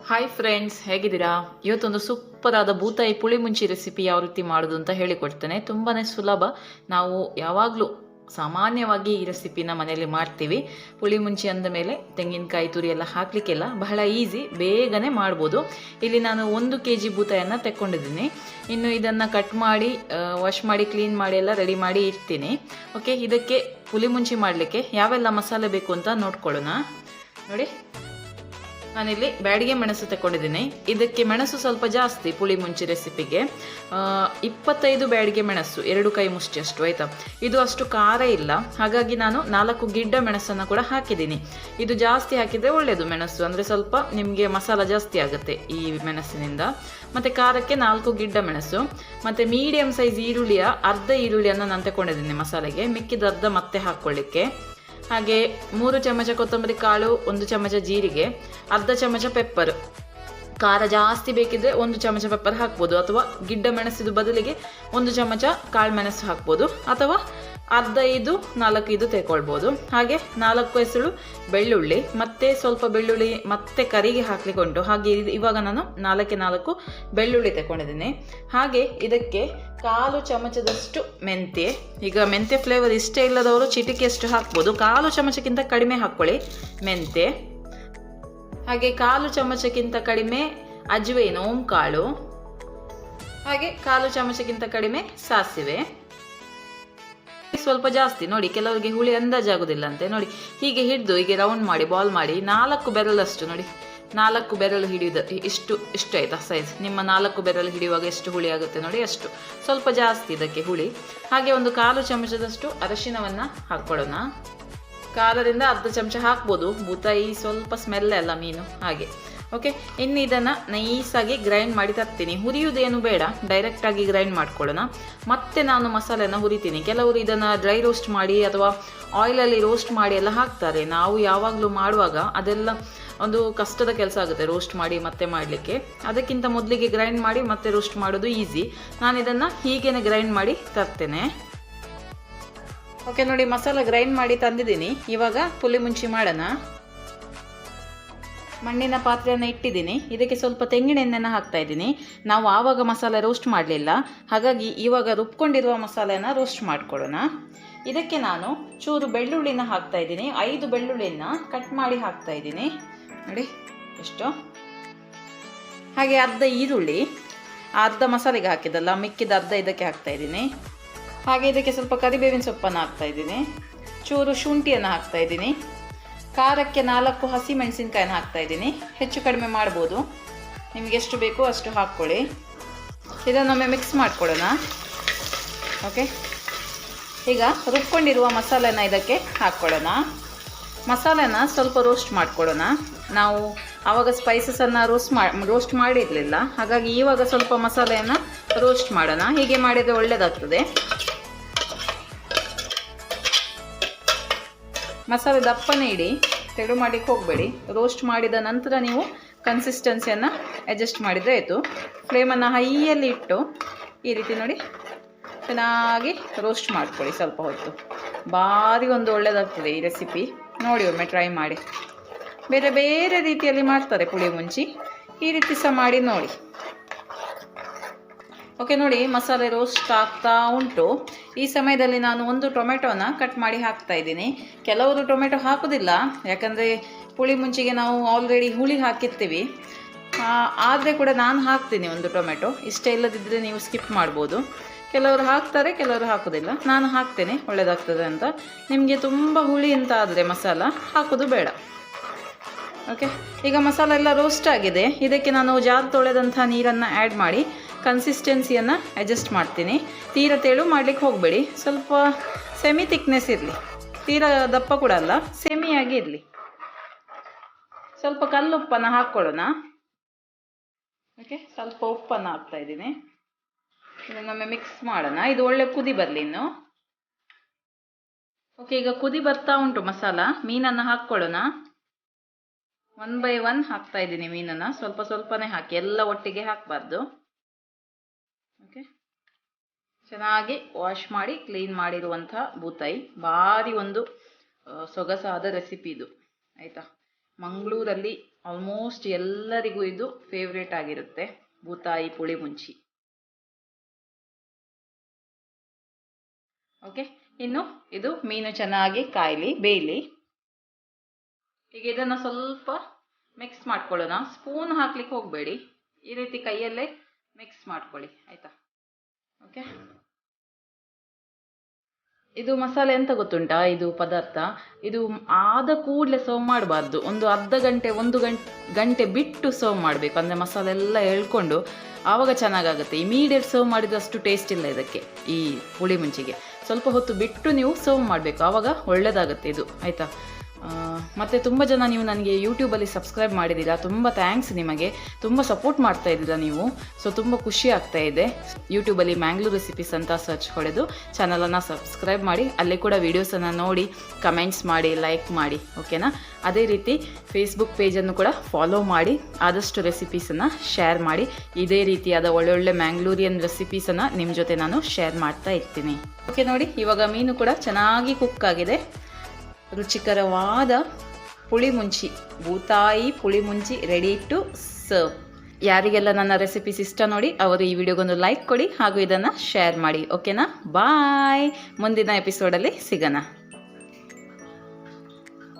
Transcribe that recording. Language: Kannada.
ಹಾಯ್ ಫ್ರೆಂಡ್ಸ್, ಹೇಗಿದ್ದೀರಾ? ಇವತ್ತೊಂದು ಸೂಪರ್ ಆದ ಬೂತಾಯಿ ಪುಳಿ ಮುಂಚಿ ರೆಸಿಪಿ ಯಾವ ರೀತಿ ಮಾಡೋದು ಅಂತ ಹೇಳಿಕೊಡ್ತೇನೆ. ತುಂಬಾ ಸುಲಭ. ನಾವು ಯಾವಾಗಲೂ ಸಾಮಾನ್ಯವಾಗಿ ಈ ರೆಸಿಪಿನ ಮನೆಯಲ್ಲಿ ಮಾಡ್ತೀವಿ. ಪುಳಿ ಮುಂಚಿ ಅಂದ ಮೇಲೆ ತೆಂಗಿನಕಾಯಿ ತುರಿ ಎಲ್ಲ ಹಾಕಲಿಕ್ಕೆಲ್ಲ ಬಹಳ ಈಸಿ, ಬೇಗನೆ ಮಾಡ್ಬೋದು. ಇಲ್ಲಿ ನಾನು 1 kg ಬೂತಾಯನ್ನು ತೆಕ್ಕೊಂಡಿದ್ದೀನಿ. ಇನ್ನು ಇದನ್ನು ಕಟ್ ಮಾಡಿ ವಾಶ್ ಮಾಡಿ ಕ್ಲೀನ್ ಮಾಡಿ ಎಲ್ಲ ರೆಡಿ ಮಾಡಿ ಇಡ್ತೀನಿ. ಓಕೆ, ಇದಕ್ಕೆ ಪುಳಿ ಮುಂಚಿ ಮಾಡಲಿಕ್ಕೆ ಯಾವೆಲ್ಲ ಮಸಾಲೆ ಬೇಕು ಅಂತ ನೋಡ್ಕೊಳ್ಳೋಣ. ನೋಡಿ, ನಾನಿಲ್ಲಿ ಬ್ಯಾಡಿಗೆ ಮೆಣಸು ತಗೊಂಡಿದ್ದೀನಿ. ಇದಕ್ಕೆ ಮೆಣಸು ಸ್ವಲ್ಪ ಜಾಸ್ತಿ ಪುಳಿ ಮುಂಚಿ ರೆಸಿಪಿಗೆ. 25 ಬ್ಯಾಡಿಗೆ ಮೆಣಸು, 2 ಕೈ ಮುಷ್ಟಿಯಷ್ಟು, ಆಯಿತಾ. ಇದು ಅಷ್ಟು ಖಾರ ಇಲ್ಲ, ಹಾಗಾಗಿ ನಾನು 4 ಗಿಡ್ಡ ಮೆಣಸನ್ನು ಕೂಡ ಹಾಕಿದ್ದೀನಿ. ಇದು ಜಾಸ್ತಿ ಹಾಕಿದರೆ ಒಳ್ಳೆಯದು ಮೆಣಸು, ಅಂದರೆ ಸ್ವಲ್ಪ ನಿಮಗೆ ಮಸಾಲ ಜಾಸ್ತಿ ಆಗುತ್ತೆ ಈ ಮೆಣಸಿನಿಂದ. ಮತ್ತು ಖಾರಕ್ಕೆ 4 ಗಿಡ್ಡ ಮೆಣಸು. ಮತ್ತು ಮೀಡಿಯಮ್ ಸೈಜ್ ಈರುಳ್ಳಿಯ ಅರ್ಧ ಈರುಳ್ಳಿಯನ್ನು ನಾನು ತಗೊಂಡಿದ್ದೀನಿ ಮಸಾಲೆಗೆ, ಮಿಕ್ಕಿದ ಅರ್ಧ ಮತ್ತೆ ಹಾಕ್ಕೊಳ್ಳಿಕ್ಕೆ. ಹಾಗೆ 3 ಚಮಚ ಕೊತ್ತಂಬರಿ ಕಾಳು, 1 ಚಮಚ ಜೀರಿಗೆ, ಅರ್ಧ ಚಮಚ ಪೆಪ್ಪರ್. ಖಾರ ಜಾಸ್ತಿ ಬೇಕಿದ್ರೆ 1 ಚಮಚ ಪೆಪ್ಪರ್ ಹಾಕ್ಬೋದು, ಅಥವಾ ಗಿಡ್ಡ ಮೆಣಸಿದು ಬದಲಿಗೆ 1 ಚಮಚ ಕಾಳು ಮೆಣಸು ಹಾಕ್ಬೋದು, ಅಥವಾ ಅರ್ಧ 4 ತೆಗೊಳ್ಬೋದು. ಹಾಗೆ 4 ಎಸಳು ಬೆಳ್ಳುಳ್ಳಿ, ಮತ್ತೆ ಸ್ವಲ್ಪ ಬೆಳ್ಳುಳ್ಳಿ ಮತ್ತೆ ಕರಿಗೆ ಹಾಕ್ಲಿಕ್ಕೆ ಉಂಟು. ಹಾಗೆ ಇವಾಗ ನಾನು 4 ಬೆಳ್ಳುಳ್ಳಿ ತಗೊಂಡಿದ್ದೀನಿ. ಹಾಗೆ ಇದಕ್ಕೆ 1/4 ಚಮಚದಷ್ಟು ಮೆಂತ್ಯ. ಈಗ ಮೆಂತ್ಯ ಫ್ಲೇವರ್ ಇಷ್ಟ ಇಲ್ಲದವರು ಚಿಟಿಕೆಯಷ್ಟು ಹಾಕ್ಬೋದು, 1/4 ಚಮಚಕ್ಕಿಂತ ಕಡಿಮೆ ಹಾಕ್ಕೊಳ್ಳಿ ಮೆಂತ್ಯ. ಹಾಗೆ 1/4 ಚಮಚಕ್ಕಿಂತ ಕಡಿಮೆ ಅಜ್ವೈನ್ ಓಂಕಾಳು. ಹಾಗೆ 1/4 ಚಮಚಕ್ಕಿಂತ ಕಡಿಮೆ ಸಾಸಿವೆ. ಸ್ವಲ್ಪ ಜಾಸ್ತಿ ನೋಡಿ, ಕೆಲವರಿಗೆ ಹುಳಿ ಅಂದಾಜಾಗೋದಿಲ್ಲ ಅಂತೆ. ನೋಡಿ, ಹೀಗೆ ಹಿಡಿದು ಹೀಗೆ ರೌಂಡ್ ಮಾಡಿ ಬಾಲ್ ಮಾಡಿ 4 ಬೆರಳಷ್ಟು, ನೋಡಿ 4 ಬೆರಳು ಹಿಡಿಯೋದು ಇಷ್ಟು ಆಯ್ತಾ ಸೈಜ್. ನಿಮ್ಮ 4 ಬೆರಳು ಹಿಡಿಯುವಾಗ ಎಷ್ಟು ಹುಳಿ ಆಗುತ್ತೆ ನೋಡಿ, ಅಷ್ಟು. ಸ್ವಲ್ಪ ಜಾಸ್ತಿ ಇದಕ್ಕೆ ಹುಳಿ. ಹಾಗೆ 1/4 ಚಮಚದಷ್ಟು ಅರಶಿನವನ್ನು ಹಾಕ್ಕೊಳ್ಳೋಣ. 1/4ರಿಂದ ಅರ್ಧ ಚಮಚ ಹಾಕ್ಬೋದು, ಬೂತಾಯಿ ಸ್ವಲ್ಪ ಸ್ಮೆಲ್ ಅಲ್ಲ ಮೀನು, ಹಾಗೆ. ಓಕೆ, ಇನ್ನು ಇದನ್ನು ನೈಸಾಗಿ ಗ್ರೈಂಡ್ ಮಾಡಿ ತರ್ತೀನಿ. ಹುರಿಯುವುದೇನು ಬೇಡ, ಡೈರೆಕ್ಟಾಗಿ ಗ್ರೈಂಡ್ ಮಾಡ್ಕೊಳ್ಳೋಣ. ಮತ್ತೆ ನಾನು ಮಸಾಲೆಯನ್ನು ಹುರಿತೀನಿ. ಕೆಲವರು ಇದನ್ನು ಡ್ರೈ ರೋಸ್ಟ್ ಮಾಡಿ ಅಥವಾ ಆಯಿಲಲ್ಲಿ ರೋಸ್ಟ್ ಮಾಡಿ ಎಲ್ಲ ಹಾಕ್ತಾರೆ. ನಾವು ಯಾವಾಗಲೂ ಮಾಡುವಾಗ ಅದೆಲ್ಲ ಒಂದು ಕಷ್ಟದ ಕೆಲಸ ಆಗುತ್ತೆ, ರೋಸ್ಟ್ ಮಾಡಿ ಮತ್ತೆ ಮಾಡಲಿಕ್ಕೆ. ಅದಕ್ಕಿಂತ ಮೊದಲಿಗೆ ಗ್ರೈಂಡ್ ಮಾಡಿ ಮತ್ತೆ ರೋಸ್ಟ್ ಮಾಡೋದು ಈಸಿ. ನಾನು ಇದನ್ನು ಹೀಗೇನೆ ಗ್ರೈಂಡ್ ಮಾಡಿ ತರ್ತೇನೆ. ಓಕೆ, ನೋಡಿ ಮಸಾಲೆ ಗ್ರೈಂಡ್ ಮಾಡಿ ತಂದಿದ್ದೀನಿ. ಇವಾಗ ಪುಳಿ ಮುಂಚಿ ಮಾಡೋಣ. ಮಣ್ಣಿನ ಪಾತ್ರೆಯನ್ನು ಇಟ್ಟಿದ್ದೀನಿ. ಇದಕ್ಕೆ ಸ್ವಲ್ಪ ತೆಂಗಿನ ಎಣ್ಣೆನ ಹಾಕ್ತಾ ಇದ್ದೀನಿ. ನಾವು ಆವಾಗ ಮಸಾಲೆ ರೋಸ್ಟ್ ಮಾಡಲಿಲ್ಲ, ಹಾಗಾಗಿ ಇವಾಗ ರುಬ್ಕೊಂಡಿರುವ ಮಸಾಲೆಯನ್ನು ರೋಸ್ಟ್ ಮಾಡ್ಕೊಳ್ಳೋಣ. ಇದಕ್ಕೆ ನಾನು ಚೂರು ಬೆಳ್ಳುಳ್ಳಿನ ಹಾಕ್ತಾ ಇದ್ದೀನಿ. 5 ಬೆಳ್ಳುಳ್ಳಿನ ಕಟ್ ಮಾಡಿ ಹಾಕ್ತಾ ಇದ್ದೀನಿ, ನೋಡಿ ಎಷ್ಟು. ಹಾಗೆ ಅರ್ಧ ಈರುಳ್ಳಿ, ಅರ್ಧ ಮಸಾಲೆಗೆ ಹಾಕಿದಲ್ಲ, ಮಿಕ್ಕಿದ ಅರ್ಧ ಇದಕ್ಕೆ ಹಾಕ್ತಾ ಇದ್ದೀನಿ. ಹಾಗೆ ಇದಕ್ಕೆ ಸ್ವಲ್ಪ ಕರಿಬೇವಿನ ಸೊಪ್ಪನ್ನು ಹಾಕ್ತಾ ಇದ್ದೀನಿ. ಚೂರು ಶುಂಠಿಯನ್ನು ಹಾಕ್ತಾ ಇದ್ದೀನಿ. ಖಾರಕ್ಕೆ 4 ಹಸಿ ಮೆಣಸಿನ್ಕಾಯಿನ ಹಾಕ್ತಾ ಇದ್ದೀನಿ. ಹೆಚ್ಚು ಕಡಿಮೆ ಮಾಡ್ಬೋದು, ನಿಮಗೆ ಎಷ್ಟು ಬೇಕೋ ಅಷ್ಟು ಹಾಕ್ಕೊಳ್ಳಿ. ಇದನ್ನೊಮ್ಮೆ ಮಿಕ್ಸ್ ಮಾಡ್ಕೊಳ್ಳೋಣ. ಓಕೆ, ಈಗ ರುಬ್ಕೊಂಡಿರುವ ಮಸಾಲೆನ ಇದಕ್ಕೆ ಹಾಕ್ಕೊಳ್ಳೋಣ. ಮಸಾಲೆನ ಸ್ವಲ್ಪ ರೋಸ್ಟ್ ಮಾಡ್ಕೊಳ್ಳೋಣ. ನಾವು ಆವಾಗ ಸ್ಪೈಸಸನ್ನು ರೋಸ್ಟ್ ಮಾಡಿರಲಿಲ್ಲ, ಹಾಗಾಗಿ ಇವಾಗ ಸ್ವಲ್ಪ ಮಸಾಲೆಯನ್ನು ರೋಸ್ಟ್ ಮಾಡೋಣ. ಹೀಗೆ ಮಾಡಿದರೆ ಒಳ್ಳೆಯದಾಗ್ತದೆ. ಮಸಾಲೆ ದಪ್ಪನೇ ಇಡಿ, ತೆಳು ಮಾಡಲಿಕ್ಕೆ ಹೋಗಬೇಡಿ. ರೋಸ್ಟ್ ಮಾಡಿದ ನಂತರ ನೀವು ಕನ್ಸಿಸ್ಟೆನ್ಸಿಯನ್ನು ಅಡ್ಜಸ್ಟ್ ಮಾಡಿದರೆ ಆಯಿತು. ಫ್ಲೇಮನ್ನು ಹೈಯಲ್ಲಿ ಇಟ್ಟು ಈ ರೀತಿ ನೋಡಿ ಚೆನ್ನಾಗಿ ರೋಸ್ಟ್ ಮಾಡ್ಕೊಳ್ಳಿ ಸ್ವಲ್ಪ ಹೊತ್ತು. ಭಾರಿ ಒಂದು ಒಳ್ಳೆಯದಾಗ್ತದೆ ಈ ರೆಸಿಪಿ. ನೋಡಿ, ಒಮ್ಮೆ ಟ್ರೈ ಮಾಡಿ. ಬೇರೆ ಬೇರೆ ರೀತಿಯಲ್ಲಿ ಮಾಡ್ತಾರೆ ಪುಳಿ ಮುಂಚಿ, ಈ ರೀತಿ ಸಹ ಮಾಡಿ ನೋಡಿ. ಓಕೆ, ನೋಡಿ ಮಸಾಲೆ ರೋಸ್ಟ್ ಆಗ್ತಾ ಉಂಟು. ಈ ಸಮಯದಲ್ಲಿ ನಾನು 1 ಟೊಮೆಟೊನ ಕಟ್ ಮಾಡಿ ಹಾಕ್ತಾ ಇದ್ದೀನಿ. ಕೆಲವರು ಟೊಮೆಟೊ ಹಾಕೋದಿಲ್ಲ, ಯಾಕಂದರೆ ಪುಳಿ ಮುಂಚಿಗೆ ನಾವು ಆಲ್ರೆಡಿ ಹುಳಿ ಹಾಕಿರ್ತೀವಿ. ಆದರೆ ಕೂಡ ನಾನು ಹಾಕ್ತೀನಿ 1 ಟೊಮೆಟೊ. ಇಷ್ಟ ಇಲ್ಲದಿದ್ದರೆ ನೀವು ಸ್ಕಿಪ್ ಮಾಡ್ಬೋದು. ಕೆಲವರು ಹಾಕ್ತಾರೆ, ಕೆಲವರು ಹಾಕೋದಿಲ್ಲ. ನಾನು ಹಾಕ್ತೇನೆ, ಒಳ್ಳೆಯದಾಗ್ತದೆ ಅಂತ. ನಿಮಗೆ ತುಂಬ ಹುಳಿ ಅಂತ ಆದರೆ ಮಸಾಲ ಹಾಕೋದು ಬೇಡ. ಓಕೆ, ಈಗ ಮಸಾಲ ಎಲ್ಲ ರೋಸ್ಟ್ ಆಗಿದೆ. ಇದಕ್ಕೆ ನಾನು ಜಾರು ತೊಳೆದಂಥ ನೀರನ್ನು ಆ್ಯಡ್ ಮಾಡಿ ಕನ್ಸಿಸ್ಟೆನ್ಸಿಯನ್ನು ಅಡ್ಜಸ್ಟ್ ಮಾಡ್ತೀನಿ. ತೀರ ತೆಳು ಮಾಡಲಿಕ್ಕೆ ಹೋಗಬೇಡಿ, ಸ್ವಲ್ಪ ಸೆಮಿ ಥಿಕ್ನೆಸ್ ಇರಲಿ. ತೀರ ದಪ್ಪ ಕೂಡ ಅಲ್ಲ, ಸೆಮಿಯಾಗಿ ಇರಲಿ. ಸ್ವಲ್ಪ ಕಲ್ಲುಪ್ಪನ್ನು ಹಾಕ್ಕೊಳ್ಳೋಣ. ಓಕೆ, ಸ್ವಲ್ಪ ಉಪ್ಪನ್ನು ಹಾಕ್ತಾ ಇದ್ದೀನಿ. ಇದನ್ನೊಮ್ಮೆ ಮಿಕ್ಸ್ ಮಾಡೋಣ. ಇದು ಒಳ್ಳೆ ಕುದಿ ಬರಲಿ ಇನ್ನು. ಓಕೆ, ಈಗ ಕುದಿ ಬರ್ತಾ ಉಂಟು ಮಸಾಲ. ಮೀನನ್ನು ಹಾಕ್ಕೊಳ್ಳೋಣ. 1 by 1 ಹಾಕ್ತಾ ಇದ್ದೀನಿ ಮೀನನ್ನು. ಸ್ವಲ್ಪ ಸ್ವಲ್ಪನೇ ಹಾಕಿ, ಎಲ್ಲ ಒಟ್ಟಿಗೆ ಹಾಕಬಾರ್ದು. ಓಕೆ, ಚೆನ್ನಾಗಿ ವಾಶ್ ಮಾಡಿ ಕ್ಲೀನ್ ಮಾಡಿರುವಂಥ ಬೂತಾಯಿ. ಭಾರಿ ಒಂದು ಸೊಗಸಾದ ರೆಸಿಪಿ ಇದು, ಆಯಿತಾ. ಮಂಗಳೂರಲ್ಲಿ ಆಲ್ಮೋಸ್ಟ್ ಎಲ್ಲರಿಗೂ ಇದು ಫೇವ್ರೇಟ್ ಆಗಿರುತ್ತೆ, ಬೂತಾಯಿ ಪುಳಿ ಮುಂಚಿ. ಓಕೆ, ಇನ್ನು ಇದು ಮೀನು ಚೆನ್ನಾಗಿ ಬೇಯಲಿ. ಈಗ ಇದನ್ನು ಸ್ವಲ್ಪ ಮಿಕ್ಸ್ ಮಾಡ್ಕೊಳ್ಳೋಣ. ಸ್ಪೂನ್ ಹಾಕ್ಲಿಕ್ಕೆ ಹೋಗಬೇಡಿ, ಈ ರೀತಿ ಕೈಯಲ್ಲೇ ಮಿಕ್ಸ್ ಮಾಡ್ಕೊಳ್ಳಿ, ಆಯ್ತಾ? ಓಕೆ, ಇದು ಮಸಾಲೆ ಎಂತ ಗೊತ್ತುಂಟಾ, ಇದು ಪದಾರ್ಥ ಇದು ಆದ ಕೂಡಲೇ ಸರ್ವ್ ಮಾಡಬಾರ್ದು. ಒಂದು ಅರ್ಧ ಗಂಟೆ 1 ಗಂಟೆ ಬಿಟ್ಟು ಸರ್ವ್ ಮಾಡಬೇಕು. ಅಂದರೆ ಮಸಾಲೆ ಎಲ್ಲ ಎಳ್ಕೊಂಡು ಆವಾಗ ಚೆನ್ನಾಗಾಗುತ್ತೆ. ಇಮಿಡಿಯೇಟ್ ಸರ್ವ್ ಮಾಡಿದಷ್ಟು ಟೇಸ್ಟ್ ಇಲ್ಲ ಇದಕ್ಕೆ. ಈ ಪುಳಿ ಮುಂಚಿಗೆ ಸ್ವಲ್ಪ ಹೊತ್ತು ಬಿಟ್ಟು ನೀವು ಸರ್ವ್ ಮಾಡಬೇಕು, ಆವಾಗ ಒಳ್ಳೆಯದಾಗುತ್ತೆ ಇದು, ಆಯಿತಾ? ಮತ್ತು ತುಂಬ ಜನ ನೀವು ನನಗೆ ಯೂಟ್ಯೂಬಲ್ಲಿ ಸಬ್ಸ್ಕ್ರೈಬ್ ಮಾಡಿದ್ದೀರಾ, ತುಂಬ ಥ್ಯಾಂಕ್ಸ್ ನಿಮಗೆ. ತುಂಬ ಸಪೋರ್ಟ್ ಮಾಡ್ತಾ ಇದ್ದೀರಾ ನೀವು, ಸೊ ತುಂಬ ಖುಷಿ ಆಗ್ತಾ ಇದೆ. ಯೂಟ್ಯೂಬಲ್ಲಿ ಮ್ಯಾಂಗ್ಳೂರ್ ರೆಸಿಪೀಸ್ ಅಂತ ಸರ್ಚ್ ಹೊಡೆದು ಚಾನಲನ್ನು ಸಬ್ಸ್ಕ್ರೈಬ್ ಮಾಡಿ, ಅಲ್ಲಿ ಕೂಡ ವೀಡಿಯೋಸನ್ನು ನೋಡಿ ಕಮೆಂಟ್ಸ್ ಮಾಡಿ, ಲೈಕ್ ಮಾಡಿ, ಓಕೆನಾ? ಅದೇ ರೀತಿ ಫೇಸ್ಬುಕ್ ಪೇಜನ್ನು ಕೂಡ ಫಾಲೋ ಮಾಡಿ, ಆದಷ್ಟು ರೆಸಿಪೀಸನ್ನು ಶೇರ್ ಮಾಡಿ. ಇದೇ ರೀತಿಯಾದ ಒಳ್ಳೊಳ್ಳೆ ಮ್ಯಾಂಗ್ಳೂರಿಯನ್ ರೆಸಿಪೀಸನ್ನು ನಿಮ್ಮ ಜೊತೆ ನಾನು ಶೇರ್ ಮಾಡ್ತಾ ಇರ್ತೀನಿ. ಓಕೆ, ನೋಡಿ ಇವಾಗ ಮೀನು ಕೂಡ ಚೆನ್ನಾಗಿ ಕುಕ್ ಆಗಿದೆ. ರುಚಿಕರವಾದ ಬೂತಾಯಿ ಪುಳಿ ಮುಂಚಿ ರೆಡಿ ಟು ಸರ್ವ್. ಯಾರಿಗೆಲ್ಲ ನನ್ನ ರೆಸಿಪೀಸ್ ಇಷ್ಟ ನೋಡಿ ಅವರು ಈ ವಿಡಿಯೋಗೊಂದು ಲೈಕ್ ಕೊಡಿ ಹಾಗೂ ಇದನ್ನು ಶೇರ್ ಮಾಡಿ, ಓಕೆನಾ? ಬಾಯ್, ಮುಂದಿನ ಎಪಿಸೋಡಲ್ಲಿ ಸಿಗೋಣ.